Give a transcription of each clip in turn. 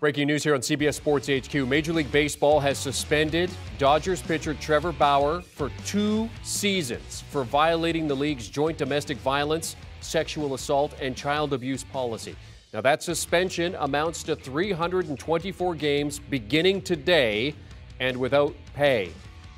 Breaking news here on CBS Sports HQ. Major League Baseball has suspended Dodgers pitcher Trevor Bauer for 2 seasons for violating the league's joint domestic violence, sexual assault, and child abuse policy. Now, that suspension amounts to 324 games beginning today and without pay.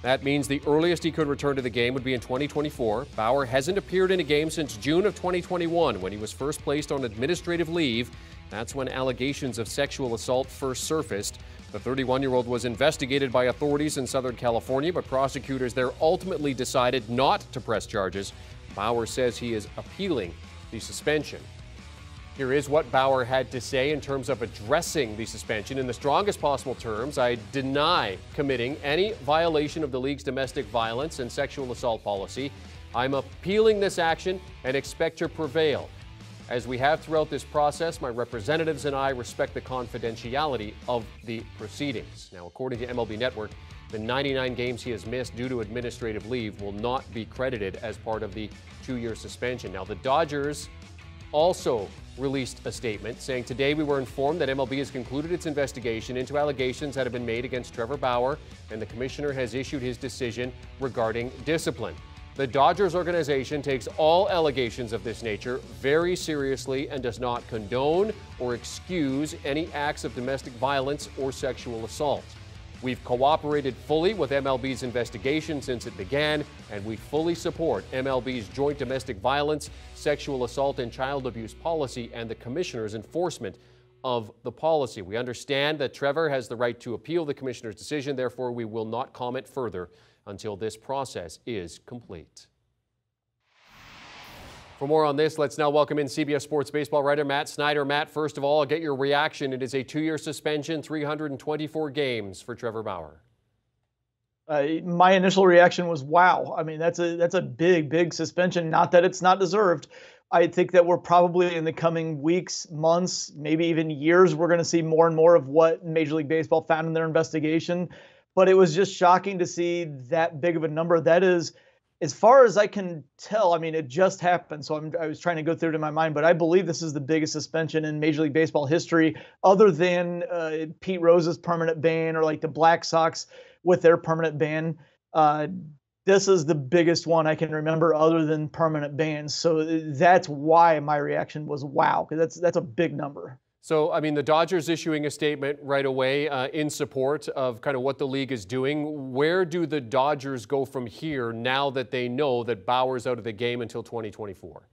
That means the earliest he could return to the game would be in 2024. Bauer hasn't appeared in a game since June of 2021 when he was first placed on administrative leave. That's when allegations of sexual assault first surfaced. The 31-year-old was investigated by authorities in Southern California, but prosecutors there ultimately decided not to press charges. Bauer says he is appealing the suspension. Here is what Bauer had to say in terms of addressing the suspension. In the strongest possible terms, I deny committing any violation of the league's domestic violence and sexual assault policy. I'm appealing this action and expect to prevail. As we have throughout this process, my representatives and I respect the confidentiality of the proceedings. Now, according to MLB Network, the 99 games he has missed due to administrative leave will not be credited as part of the 2-year suspension. Now, the Dodgers also released a statement saying, "Today we were informed that MLB has concluded its investigation into allegations that have been made against Trevor Bauer, and the commissioner has issued his decision regarding discipline. The Dodgers organization takes all allegations of this nature very seriously and does not condone or excuse any acts of domestic violence or sexual assault. We've cooperated fully with MLB's investigation since it began, and we fully support MLB's joint domestic violence, sexual assault, and child abuse policy and the commissioner's enforcement of the policy. We understand that Trevor has the right to appeal the commissioner's decision. Therefore, we will not comment further until this process is complete." For more on this, let's now welcome in CBS Sports baseball writer Matt Snyder. Matt, first of all, I'll get your reaction. It is a 2-year suspension, 324 games for Trevor Bauer. My initial reaction was, wow. I mean, that's a big suspension. Not that it's not deserved. I think that we're probably in the coming weeks, months, maybe even years, we're going to see more and more of what Major League Baseball found in their investigation. But it was just shocking to see that big of a number. That is, as far as I can tell, I mean, it just happened. So I was trying to go through it in my mind, but I believe this is the biggest suspension in Major League Baseball history, other than Pete Rose's permanent ban or like the Black Sox with their permanent ban. This is the biggest one I can remember other than permanent bans. So that's why my reaction was wow, because that's a big number. So, I mean, the Dodgers issuing a statement right away in support of kind of what the league is doing. Where do the Dodgers go from here now that they know that Bauer's out of the game until 2024?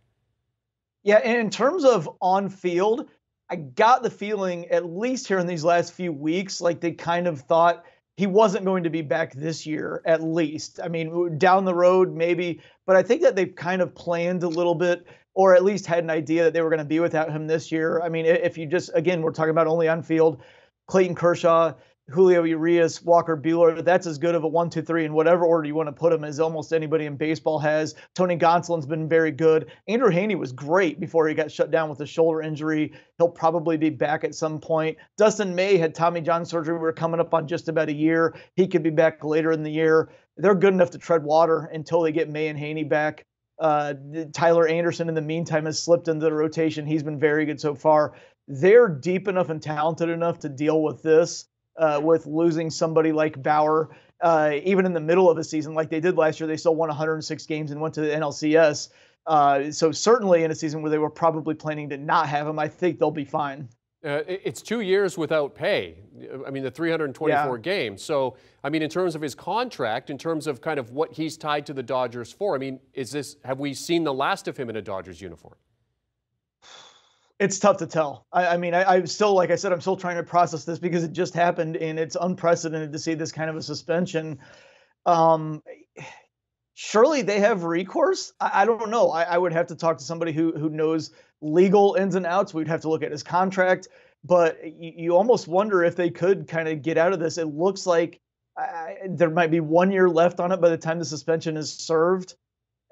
Yeah, and in terms of on field, I got the feeling, at least here in these last few weeks, like they kind of thought he wasn't going to be back this year, at least. I mean, down the road, maybe. But I think that they've kind of planned a little bit, or at least had an idea that they were going to be without him this year. I mean, if you just, again, we're talking about only on field, Clayton Kershaw, Julio Urias, Walker Buehler, that's as good of a 1, 2, 3 in whatever order you want to put them as almost anybody in baseball has. Tony Gonsolin's been very good. Andrew Heaney was great before he got shut down with a shoulder injury. He'll probably be back at some point. Dustin May had Tommy John surgery. We're coming up on just about a year. He could be back later in the year. They're good enough to tread water until they get May and Heaney back. Tyler Anderson, in the meantime, has slipped into the rotation. He's been very good so far. They're deep enough and talented enough to deal with this, with losing somebody like Bauer, even in the middle of the season, like they did last year. They still won 106 games and went to the NLCS. So certainly in a season where they were probably planning to not have him, I think they'll be fine. It's 2 years without pay. I mean, the 324 games. So, I mean, in terms of his contract, in terms of kind of what he's tied to the Dodgers for, I mean, have we seen the last of him in a Dodgers uniform? It's tough to tell. I mean, I'm still, like I said, I'm still trying to process this because it just happened and it's unprecedented to see this kind of a suspension. Surely they have recourse. I don't know. I would have to talk to somebody who knows legal ins and outs. We'd have to look at his contract, but you almost wonder if they could kind of get out of this. It looks like there might be 1 year left on it by the time the suspension is served.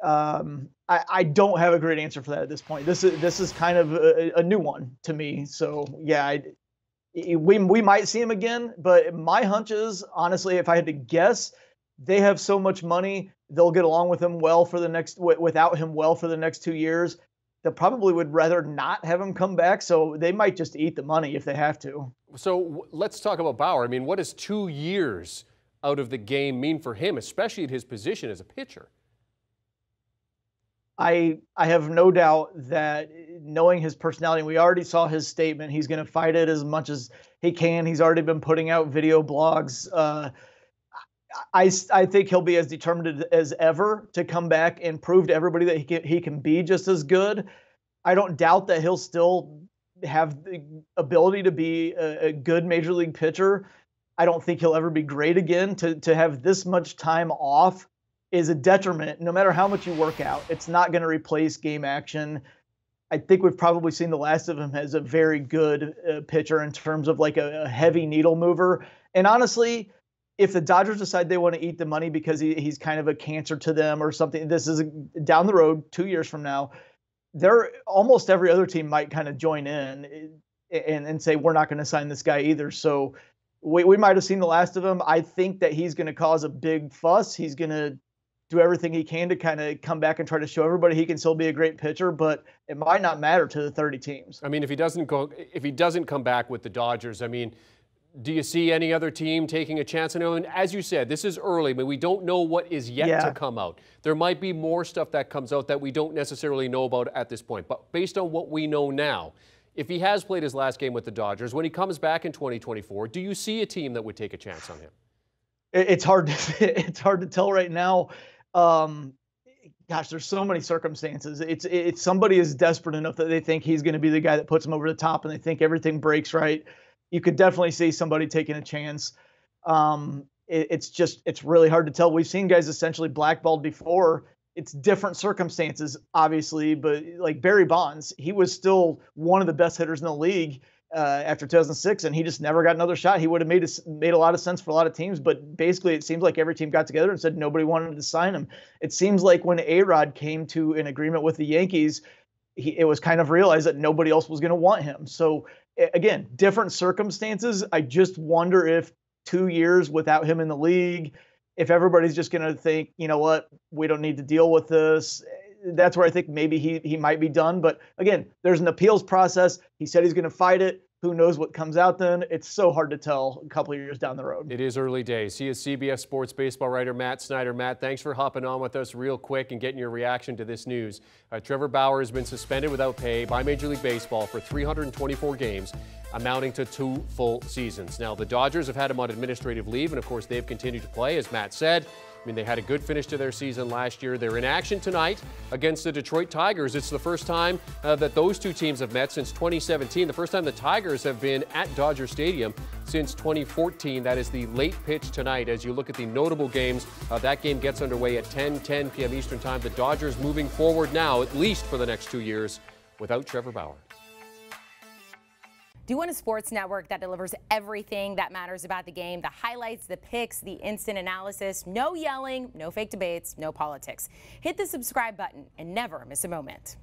I don't have a great answer for that at this point. This is kind of a new one to me. So yeah, we might see him again, but my hunch is, honestly, if I had to guess, they have so much money, they'll get along with him well for the next, without him well for the next 2 years. They probably would rather not have him come back, so they might just eat the money if they have to. So let's talk about Bauer. I mean, what does 2 years out of the game mean for him, especially at his position as a pitcher? I have no doubt that, knowing his personality, we already saw his statement. He's going to fight it as much as he can. He's already been putting out video blogs. I think he'll be as determined as ever to come back and prove to everybody that he can be just as good. I don't doubt that he'll still have the ability to be a good major league pitcher. I don't think he'll ever be great again. To have this much time off is a detriment. No matter how much you work out, it's not going to replace game action. I think we've probably seen the last of him as a very good pitcher in terms of like a heavy needle mover. And honestly, if the Dodgers decide they want to eat the money because he's kind of a cancer to them or something, this is down the road, 2 years from now, almost every other team might kind of join in and say, we're not going to sign this guy either. So we might have seen the last of him. I think that he's going to cause a big fuss. He's going to do everything he can to kind of come back and try to show everybody he can still be a great pitcher, but it might not matter to the 30 teams. I mean, if he doesn't come back with the Dodgers, I mean, do you see any other team taking a chance on him? And as you said, this is early, but we don't know what is yet to come out. There might be more stuff that comes out that we don't necessarily know about at this point. But based on what we know now, if he has played his last game with the Dodgers, when he comes back in 2024, do you see a team that would take a chance on him? It's hard to tell right now. Gosh, there's so many circumstances. It's somebody is desperate enough that they think he's going to be the guy that puts them over the top, and they think everything breaks right. You could definitely see somebody taking a chance. It's really hard to tell. We've seen guys essentially blackballed before. It's different circumstances, obviously, but like Barry Bonds, he was still one of the best hitters in the league after 2006, and he just never got another shot. He would have made a lot of sense for a lot of teams, but basically it seems like every team got together and said nobody wanted to sign him. It seems like when A-Rod came to an agreement with the Yankees, it was kind of realized that nobody else was going to want him. So again, different circumstances. I just wonder if 2 years without him in the league, if everybody's just going to think, you know what, we don't need to deal with this. That's where I think maybe he might be done. But again, there's an appeals process. He said he's going to fight it. Who knows what comes out then? It's so hard to tell a couple of years down the road. It is early days. He is CBS Sports baseball writer Matt Snyder. Matt, thanks for hopping on with us real quick and getting your reaction to this news. Trevor Bauer has been suspended without pay by Major League Baseball for 324 games, amounting to 2 full seasons. Now, the Dodgers have had him on administrative leave, and of course, they've continued to play, as Matt said. I mean, they had a good finish to their season last year. They're in action tonight against the Detroit Tigers. It's the first time that those two teams have met since 2017. The first time the Tigers have been at Dodger Stadium since 2014. That is the late pitch tonight. As you look at the notable games, that game gets underway at 10 p.m. Eastern Time. The Dodgers moving forward now, at least for the next 2 years, without Trevor Bauer. Do you want a sports network that delivers everything that matters about the game? The highlights, the picks, the instant analysis, no yelling, no fake debates, no politics. Hit the subscribe button and never miss a moment.